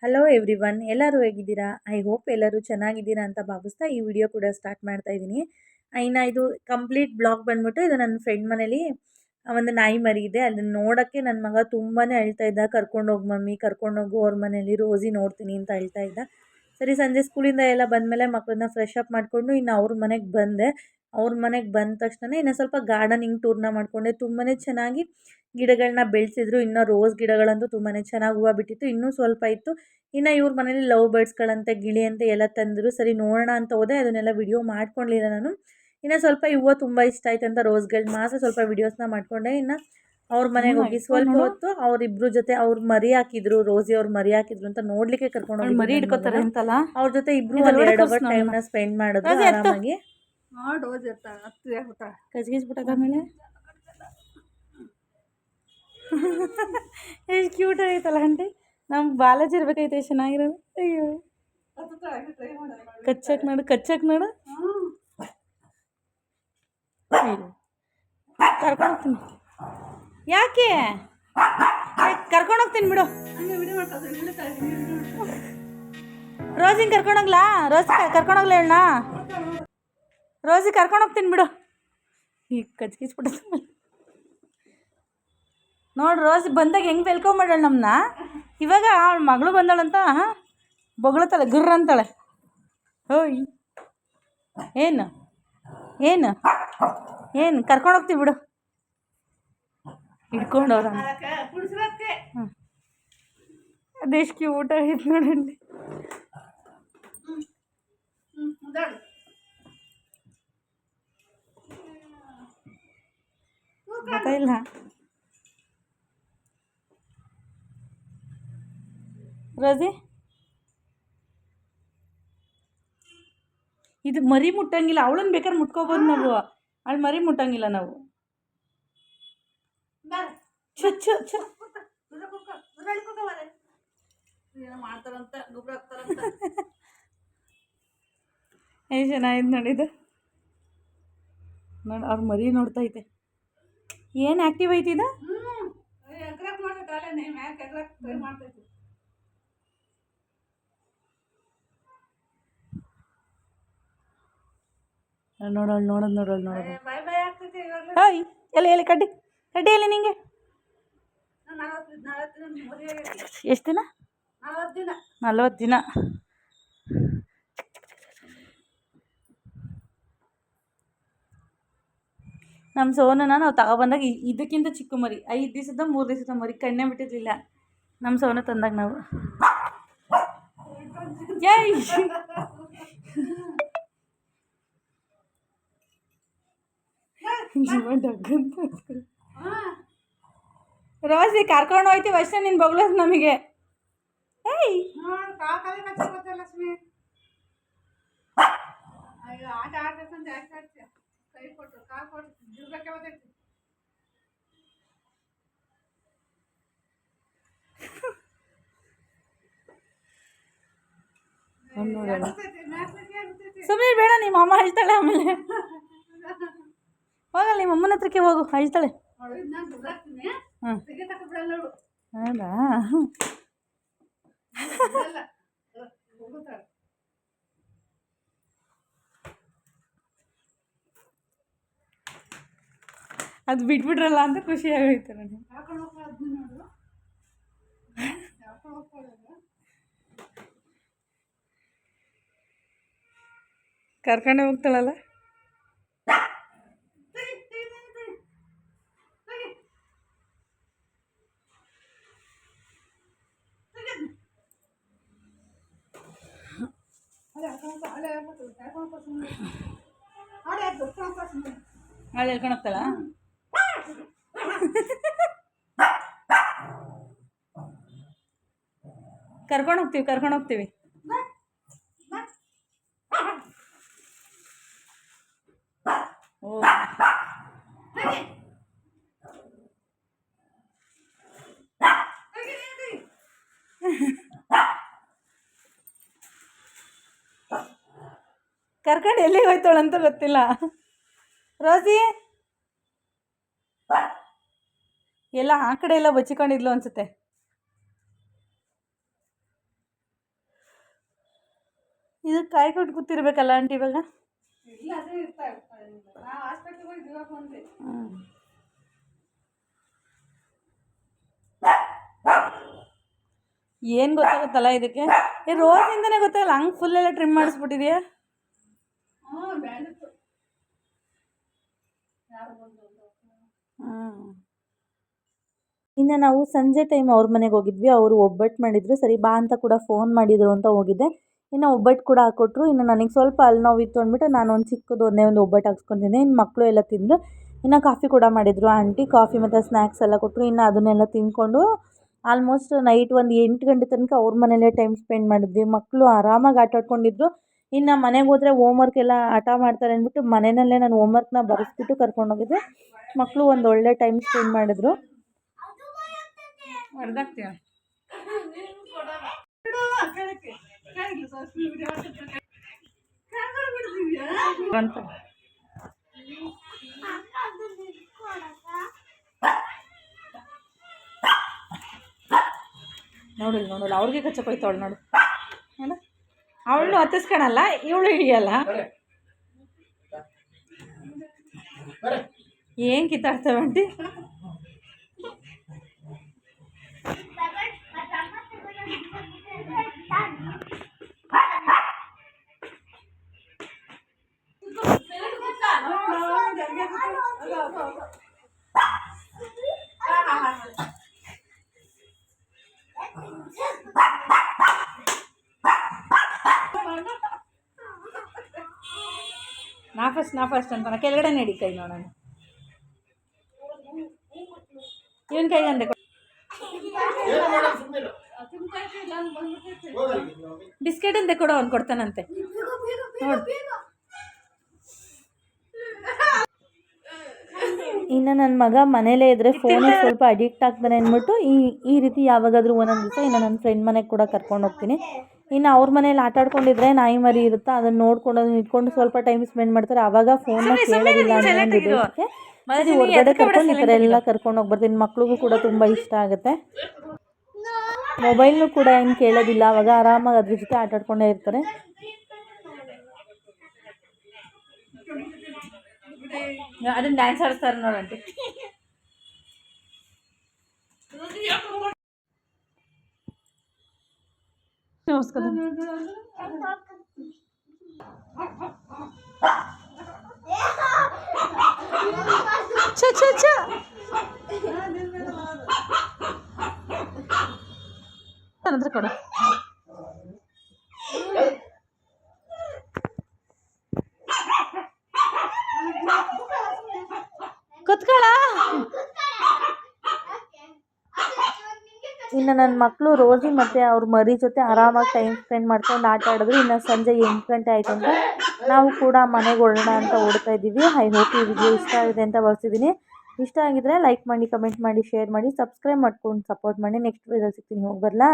Hello everyone, ಎಲ್ಲರೂ ಹೇಗಿದ್ದೀರಾ? I hope ಎಲ್ಲರೂ ಚೆನ್ನಾಗಿದ್ದೀರಾ ಅಂತ ಭಾವಿಸ್ತಾ ಈ ವಿಡಿಯೋ ಕೂಡ ಸ್ಟಾರ್ಟ್ ಮಾಡ್ತಾ ಇದ್ದೀನಿ. ಇನ್ನು ಇದು ಕಂಪ್ಲೀಟ್ ಬ್ಲಾಗ್ ಬಂದ್ಬಿಟ್ಟು ಇದು ನನ್ನ ಫ್ರೆಂಡ್ ಮನೇಲಿ ಒಂದು ನಾಯಿ ಮರಿ ಇದೆ. ಅದನ್ನ ನೋಡೋಕ್ಕೆ ನನ್ನ ಮಗ ತುಂಬಾ ಅಳ್ತಾ ಇದ್ದ. ಕರ್ಕೊಂಡೋಗಿ ಮಮ್ಮಿ, ಕರ್ಕೊಂಡೋಗು ಅವ್ರ ಮನೇಲಿ, ರೋಸಿ ನೋಡ್ತೀನಿ ಅಂತ ಅಳ್ತಾ ಇದ್ದ. ಸರಿ, ಸಂಜೆ ಸ್ಕೂಲಿಂದ ಎಲ್ಲ ಬಂದಮೇಲೆ ಮಕ್ಕಳನ್ನ ಫ್ರೆಶ್ ಅಪ್ ಮಾಡಿಕೊಂಡು ಇನ್ನು ಅವ್ರ ಮನೆಗೆ ಬಂದೆ. ಅವ್ರ ಮನೆಗೆ ಬಂದ ತಕ್ಷಣ ಇನ್ನು ಸ್ವಲ್ಪ ಗಾರ್ಡನಿಂಗ್ ಟೂರ್ನ ಮಾಡಿಕೊಂಡೆ. ತುಂಬಾ ಚೆನ್ನಾಗಿ ಗಿಡಗಳನ್ನ ಬೆಳೆಸಿದ್ರು. ಇನ್ನು ರೋಸ್ ಗಿಡಗಳಂತೂ ತುಂಬಾ ಚೆನ್ನಾಗಿ ಹೂವು ಬಿಟ್ಟಿತ್ತು. ಇನ್ನೂ ಸ್ವಲ್ಪ ಇತ್ತು. ಇನ್ನು ಇವ್ರ ಮನೇಲಿ ಲವ್ ಬರ್ಡ್ಸ್ಗಳಂತೆ, ಗಿಳಿ ಅಂತೆ ಎಲ್ಲ ತಂದರು. ಸರಿ ನೋಡೋಣ ಅಂತ ಹೋದೆ, ಅದನ್ನೆಲ್ಲ ವಿಡಿಯೋ ಮಾಡ್ಕೊಳ್ಳಿಲ್ಲ ನಾನು. ಇನ್ನು ಸ್ವಲ್ಪ ಹೂವು ತುಂಬ ಇಷ್ಟ ಆಯ್ತು ಅಂತ ರೋಸ್ಗಳು ಮಾತ್ರ ಸ್ವಲ್ಪ ವಿಡಿಯೋಸ್ನ ಮಾಡಿಕೊಂಡೆ. ಇನ್ನು ಅವ್ರ ಮನೆಗೆ ಹೋಗಿ ಸ್ವಲ್ಪ ಹೊತ್ತು ಅವರಿಬ್ರು ಜೊತೆ ಅವ್ರು ಮರಿ ಹಾಕಿದ್ರು, ರೋಸಿ ಅವ್ರು ಮರಿ ಹಾಕಿದ್ರು ಅಂತ ನೋಡ್ಲಿಕ್ಕೆ ಕರ್ಕೊಂಡು ಮರಿ ಹಿಡ್ಕೋತಾರೆ ಅಂತಲ್ಲ, ಅವ್ರ ಜೊತೆ ಇಬ್ರು 2 ಅವರ್ ಟೈಮ್ನ ಸ್ಪೆಂಡ್ ಮಾಡಿದ್ರು ಆರಾಮಾಗಿ. ಕಜ್ಗಿಸ್ಬಿಟ್ಟದ ಆಮೇಲೆ ಎಷ್ಟು ಕ್ಯೂಟ್ ಆಗೈತಲ್ಲ ಆಂಟಿ. ನಮ್ಗೆ ಬಾಲಾಜಿ ಇರ್ಬೇಕೈತೆ, ಚೆನ್ನಾಗಿರೋದು. ಅಯ್ಯೋ, ಕಚ್ಚಕ್ ನೋಡು, ಕಚ್ಚಕ್ ನೋಡು. ಕರ್ಕೊಂಡೋಗ್ತೀನಿ. ಯಾಕೆ ಕರ್ಕೊಂಡೋಗ್ತೀನಿ ಬಿಡು. ರೋಸಿಂಗ್ ಕರ್ಕೊಂಡೋಗ್ಲಾ? ರೋಸಿ ಕರ್ಕೊಂಡೋಗ್ಲಾ ಹೇಳ? ರೋಸಿ ಕರ್ಕೊಂಡೋಗ್ತೀನಿ ಬಿಡು. ಈಗ ಕಚ್ಕಿಸ್ಬಿಟ್ಟ ನೋಡಿ. ರೋಸಿ ಬಂದಾಗ ಹೆಂಗೆ ವೆಲ್ಕಮ್ ಮಾಡೋಳು ನಮ್ಮನ್ನ. ಇವಾಗ ಅವಳ ಮಗಳು ಬಂದಾಳಂತ ಬೊಗಳತಾಳೆ, ಗುರ್ರ ಅಂತಾಳೆ. ಓಯ್, ಏನು ಏನು ಏನು ಕರ್ಕೊಂಡೋಗ್ತೀವಿ ಬಿಡು. ಹಿಡ್ಕೊಂಡವ್ರ ಅದೆಷ್ಟು ಕ್ಯೂಟ್ ಆಗಿತ್ತು ನೋಡಲ್ಲಿ. ಗೊತ್ತಾಯಿಲ್ಲ. ರೋಸಿ, ಇದು ಮರಿ ಮುಟ್ಟಂಗಿಲ್ಲ. ಅವಳನ್ನ ಬೇಕಾದ್ರೆ ಮುಟ್ಕೋಬೋದು ನಾವು, ಅವಳು ಮರಿ ಮುಟ್ಟಂಗಿಲ್ಲ ನಾವು. ಎಷ್ಟು ಚೆನ್ನಾಗಿದೆ ನೋಡಿದ್ದು. ನೋಡಿ ಅವ್ರ ಮರಿ ನೋಡ್ತಾ ಐತೆ. ಏನು ಆ್ಯಕ್ಟಿವ್ ಐತಿದ. ನೋಡೋಳು ನೋಡೋದು ನೋಡೋಳು ನೋಡೋದು. ಹಾಯ್, ಎಲ್ಲಿ ಕಡ್ಡಿ ಕಡ್ಡಿ ಎಲ್ಲಿ ನಿಂಗೆ? ಎಷ್ಟು ದಿನ? 40 ದಿನ. ನಮ್ಮ ಸೋನನ ನಾವು ತಗೊಬಂದಾಗ ಇದಕ್ಕಿಂತ ಚಿಕ್ಕ ಮರಿ, 5 ದಿವಸದ 3 ದಿವಸದ ಮರಿ, ಕಣ್ಣೇ ಬಿಟ್ಟಿರಲಿಲ್ಲ ನಮ್ಮ ಸೋನ ತಂದಾಗ ನಾವು. ಜೈ ಜೀವ ಡಗ್ಗಂತ. ರೋಸಿ ಕರ್ಕೊಂಡು ಹೋಯ್ತೀವಿ ಅಷ್ಟೇ, ನಿನ್ನ ಬಗ್ಳೋದು ನಮಗೆ. ಏಯ್ ಸುಮ್ಮನೆ ಬೇಡ, ನಿಮ್ಮ ಅಮ್ಮ ಅಳ್ತಾಳೆ. ಆಮೇಲೆ ಹೋಗಲ್ಲ, ನಿಮ್ಮ ಅಮ್ಮನ ಹತ್ರಕ್ಕೆ ಹೋಗು, ಅಳ್ತಾಳೆ. ಹಾಂ, ಹೌದಾ? ಅದು ಬಿಟ್ಬಿಟ್ರಲ್ಲ ಅಂತ ಖುಷಿ ಆಗೋಯ್ತು ನನಗೆ. ಕರ್ಕೊಂಡೇ ಹೋಗ್ತಾಳಲ್ಲ. ಅಲ್ಲಿ ಹೇಳ್ಕೊಂಡು ಹೋಗ್ತಾಳ. ಕರ್ಕೊಂಡು ಹೋಗ್ತೀವಿ. ಓ, ಕರ್ಕೊಂಡು ಎಲ್ಲಿಗೆ ಹೋಯ್ತಾಳಂತ ಗೊತ್ತಿಲ್ಲ. ರೋಸಿ ಎಲ್ಲ ಆ ಕಡೆ ಎಲ್ಲ ಬಚ್ಚಿಕೊಂಡಿದ್ಲು ಅನ್ಸುತ್ತೆ. ಇದು ಕಾಯ್ಕೊಟ್ಟು ಕೂತಿರ್ಬೇಕಲ್ಲ ಆಂಟಿ ಇವಾಗ. ಏನು ಗೊತ್ತಾಗುತ್ತಲ್ಲ ಇದಕ್ಕೆ? ರೋಸಿಂದನೇ ಗೊತ್ತಾಗಲ್ಲ, ಹಂಗೆ ಫುಲ್ ಎಲ್ಲ ಟ್ರಿಮ್ ಮಾಡಿಸ್ಬಿಟ್ಟಿದ್ಯಾ? ಇನ್ನು ನಾವು ಸಂಜೆ ಟೈಮ್ ಅವ್ರ ಮನೆಗೆ ಹೋಗಿದ್ವಿ. ಅವರು ಒಬ್ಬಟ್ಟು ಮಾಡಿದ್ರು. ಸರಿ ಬಾ ಅಂತ ಕೂಡ ಫೋನ್ ಮಾಡಿದ್ರು ಅಂತ ಹೋಗಿದ್ದೆ. ಇನ್ನು ಒಬ್ಬಟ್ಟು ಕೂಡ ಹಾಕ್ಕೊಟ್ರು. ಇನ್ನು ನನಗೆ ಸ್ವಲ್ಪ ಅಲ್ಲಿ ನೋವಿತ್ತು ಅಂದ್ಬಿಟ್ಟು ನಾನು ಒಂದು ಚಿಕ್ಕದು ಒಂದು ಒಬ್ಬಟ್ಟು ಹಾಕ್ಸ್ಕೊತಿದ್ದೆ. ಇನ್ನು ಮಕ್ಕಳು ಎಲ್ಲ ತಿಂದರು. ಇನ್ನು ಕಾಫಿ ಕೂಡ ಮಾಡಿದರು ಆಂಟಿ. ಕಾಫಿ ಮತ್ತು ಸ್ನ್ಯಾಕ್ಸ್ ಎಲ್ಲ ಕೊಟ್ಟರು. ಇನ್ನು ಅದನ್ನೆಲ್ಲ ತಿಂದ್ಕೊಂಡು ಆಲ್ಮೋಸ್ಟ್ ನೈಟ್ ಒಂದು 8 ಗಂಟೆ ತನಕ ಅವ್ರ ಮನೇಲೇ ಟೈಮ್ ಸ್ಪೆಂಡ್ ಮಾಡಿದ್ವಿ. ಮಕ್ಕಳು ಆರಾಮಾಗಿ ಆಟ ಆಡ್ಕೊಂಡಿದ್ರು. ಇನ್ನು ಮನೆಗೆ ಹೋದರೆ ಹೋಮ್ವರ್ಕ್ ಎಲ್ಲ ಹಠ ಮಾಡ್ತಾರೆ ಅಂದ್ಬಿಟ್ಟು ಮನೆಯಲ್ಲೇ ನಾನು ಹೋಮ್ವರ್ಕ್ನ ಬರೆಸ್ಬಿಟ್ಟು ಕರ್ಕೊಂಡೋಗಿದ್ದೆ. ಮಕ್ಕಳು ಒಂದು ಒಳ್ಳೆ ಟೈಮ್ ಸ್ಪೆಂಡ್ ಮಾಡಿದ್ರು. ನೋಡಲ್ಲ ಅವ್ರಿಗೆ ಕಚ್ಚಕೋಯ್ತಾವಳು ನೋಡು. ಅವಳು ಹತ್ತಿಸ್ಕೊಳಲ್ಲ, ಇವಳು ಹಿಡಿಯಲ್ಲ. ಏನು ಕಿತ್ತಾಡ್ತೇವೆ ಆಂಟಿ? ನಾ ಫಸ್ಟ್ ಅಂತಾನೆ. ಕೆಳಗಡೆ ನಡಿ ಕೈ ನೋಡೋಣ. ಇವನ್ ಕೈ ಅಂದೆ ಬಿಸ್ಕೆಟ್ ಅಂತೆ ಕೊಡು, ಅವ್ನು ಕೊಡ್ತಾನಂತೆ ನೋಡು. ಇನ್ನು ನನ್ನ ಮಗ ಮನೇಲೇ ಇದ್ದರೆ ಫೋನಿಗೆ ಸ್ವಲ್ಪ ಅಡಿಕ್ಟ್ ಆಗ್ತಾನೆ ಅಂದ್ಬಿಟ್ಟು ಈ ರೀತಿ ಯಾವಾಗಾದರೂ ಒಂದೊಂದು ದಿವಸ ಇನ್ನು ನನ್ನ ಫ್ರೆಂಡ್ ಮನೆಗೆ ಕೂಡ ಕರ್ಕೊಂಡು ಹೋಗ್ತೀನಿ. ಇನ್ನು ಅವ್ರ ಮನೇಲಿ ಆಟ ಆಡ್ಕೊಂಡಿದ್ರೆ ನಾಯಿ ಮರಿ ಇರುತ್ತೆ, ಅದನ್ನು ನೋಡ್ಕೊಂಡು ಅದನ್ನ ಇಟ್ಕೊಂಡು ಸ್ವಲ್ಪ ಟೈಮ್ ಸ್ಪೆಂಡ್ ಮಾಡ್ತಾರೆ. ಆವಾಗ ಫೋನ್ನ ಕೇಳೋದಿಲ್ಲ ಅನ್ನೋ ಒಂದು ಉದ್ದೇಶಕ್ಕೆ ಹೊರಗಡೆ ಕರ್ಕೊಂಡು ಈ ಥರ ಎಲ್ಲ ಕರ್ಕೊಂಡು ಹೋಗ್ಬರ್ತೀನಿ. ಮಕ್ಳಿಗೂ ಕೂಡ ತುಂಬ ಇಷ್ಟ ಆಗುತ್ತೆ. ಮೊಬೈಲ್ನು ಕೂಡ ಏನು ಕೇಳೋದಿಲ್ಲ, ಆವಾಗ ಆರಾಮಾಗಿ ಅದ್ರ ಜೊತೆ ಆಟ ಆಡ್ಕೊಂಡೇ ಇರ್ತಾರೆ. ಅದನ್ನ ಡ್ಯಾನ್ಸ್ ಆಡಿಸ್ತಾರೆ ನೋಡಂಟಿ. ನಮಸ್ಕಾರ. ನಂತರ ಕೊಡು. ಕುತ್ಕೊಳ್ಳ. ಇನ್ನು ನನ್ನ ಮಕ್ಕಳು ರೋಸಿ ಮತ್ತು ಅವ್ರ ಮರಿ ಜೊತೆ ಆರಾಮಾಗಿ ಟೈಮ್ ಸ್ಪೆಂಡ್ ಮಾಡ್ಕೊಂಡು ಆಟ ಆಡಿದ್ರು. ಇನ್ನು ಸಂಜೆ 8 ಗಂಟೆ ಆಯಿತು ಅಂತ ನಾವು ಕೂಡ ಮನೆಗೆ ಹೊರಡೋಣ ಅಂತ ಓಡ್ತಾ ಇದ್ದೀವಿ. ಐ ಹೋಪ್ ಈ ವಿಡಿಯೋ ಇಷ್ಟ ಆಗಿದೆ ಅಂತ ಭಾವಿಸಿದ್ದೀನಿ. ಇಷ್ಟ ಆಗಿದ್ರೆ ಲೈಕ್ ಮಾಡಿ, ಕಮೆಂಟ್ ಮಾಡಿ, ಶೇರ್ ಮಾಡಿ, ಸಬ್ಸ್ಕ್ರೈಬ್ ಮಾಡ್ಕೊಂಡು ಸಪೋರ್ಟ್ ಮಾಡಿ. ನೆಕ್ಸ್ಟ್ ವಿಡಿಯೋದಲ್ಲಿ ಸಿಗ್ತೀನಿ. ಹೋಗಿ ಬರಲಾ?